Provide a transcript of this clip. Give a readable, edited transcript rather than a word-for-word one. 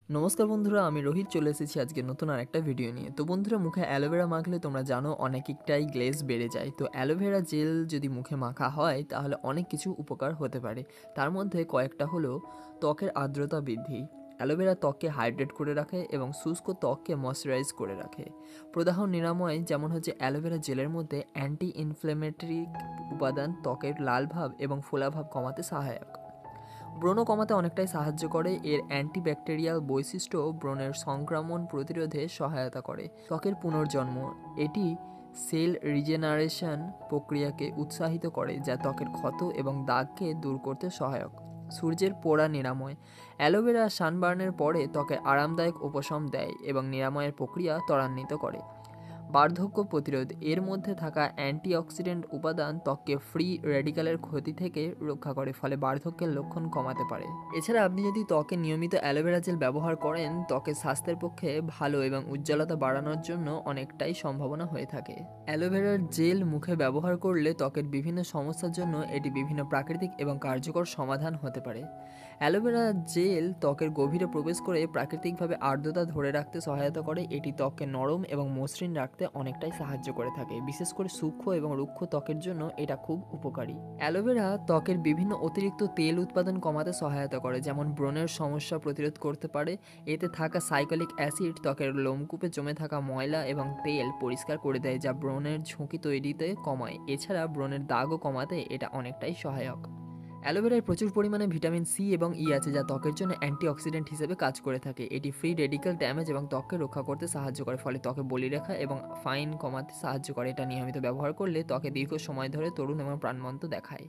নমস্কার বন্ধুরা, আমি রোহিত চলে এসেছি আজকে নতুন আরেকটা ভিডিও নিয়ে। তো বন্ধুরা, মুখে অ্যালোভেরা মাখলে তোমরা জানো অনেকটাই গ্লেজ বেড়ে যায়। তো অ্যালোভেরা জেল যদি মুখে মাখা হয় তাহলে অনেক কিছু উপকার হতে পারে। তার মধ্যে কয়েকটা হলো ত্বকের আর্দ্রতা বৃদ্ধি, অ্যালোভেরা ত্বককে হাইড্রেট করে রাখে এবং শুষ্ক ত্বককে ময়শ্চারাইজ করে রাখে। প্রদাহ নিরাময় যেমন হচ্ছে অ্যালোভেরা জেলের মধ্যে অ্যান্টি ইনফ্লেমেটরি উপাদান ত্বকের লাল ভাব এবং ফোলা ভাব কমাতে সহায়ক। ব্রণ কমাতে অনেকটাই সাহায্য করে। এর অ্যান্টিব্যাকটেরিয়াল বৈশিষ্ট্য ব্রণের সংক্রমণ প্রতিরোধে সহায়তা করে। ত্বকের পুনর্জন্ম, এটি সেল রিজেনারেশন প্রক্রিয়াকে উৎসাহিত করে যা ত্বকের ক্ষত এবং দাগকে দূর করতে সহায়ক। সূর্যের পোড়া নিরাময়, অ্যালোভেরা সানবার্নের পরে ত্বকে আরামদায়ক উপশম দেয় এবং নিরাময়ের প্রক্রিয়া ত্বরান্বিত করে। বার্ধক্য প্রতিরোধ, এর মধ্যে থাকা অ্যান্টিঅক্সিডেন্ট উপাদান ত্বককে ফ্রি রেডিক্যালের ক্ষতি থেকে রক্ষা করে, ফলে বার্ধক্যের লক্ষণ কমাতে পারে। এছাড়া আপনি যদি ত্বকে নিয়মিত অ্যালোভেরা জেল ব্যবহার করেন, ত্বকের স্বাস্থ্যের পক্ষে ভালো এবং উজ্জ্বলতা বাড়ানোর জন্য অনেকটাই সম্ভাবনা হয়ে থাকে। অ্যালোভেরার জেল মুখে ব্যবহার করলে ত্বকের বিভিন্ন সমস্যার জন্য এটি বিভিন্ন প্রাকৃতিক এবং কার্যকর সমাধান হতে পারে। অ্যালোভেরা জেল ত্বকের গভীরে প্রবেশ করে প্রাকৃতিকভাবে আর্দ্রতা ধরে রাখতে সহায়তা করে। এটি ত্বককে নরম এবং মসৃণ রাখতে অনেকটাই সাহায্য করে থাকে, বিশেষ করে সূক্ষ্ম এবং রুক্ষ ত্বকের জন্য এটা খুব উপকারী। অ্যালোভেরা ত্বকের বিভিন্ন অতিরিক্ত তেল উৎপাদন কমাতে সহায়তা করে, যেমন ব্রণের সমস্যা প্রতিরোধ করতে পারে। এতে থাকা সাইক্লিক অ্যাসিড ত্বকের লোমকূপে জমে থাকা ময়লা এবং তেল পরিষ্কার করে দেয়, যা ব্রণের ঝুঁকি তৈরিতে কমায়। এছাড়া ব্রণের দাগও কমাতে এটা অনেকটাই সহায়ক। অ্যালোভেরায় প্রচুর পরিমাণে ভিটামিন সি এবং ই আছে, যা ত্বকের জন্য অ্যান্টিঅক্সিডেন্ট হিসেবে কাজ করে থাকে। এটি ফ্রি রেডিক্যাল ড্যামেজ এবং ত্বককে রক্ষা করতে সাহায্য করে, ফলে ত্বকে বলিরেখা এবং ফাইন কমাতে সাহায্য করে। এটা নিয়মিত ব্যবহার করলে ত্বকে দীর্ঘ সময় ধরে তরুণ এবং প্রাণবন্ত দেখায়।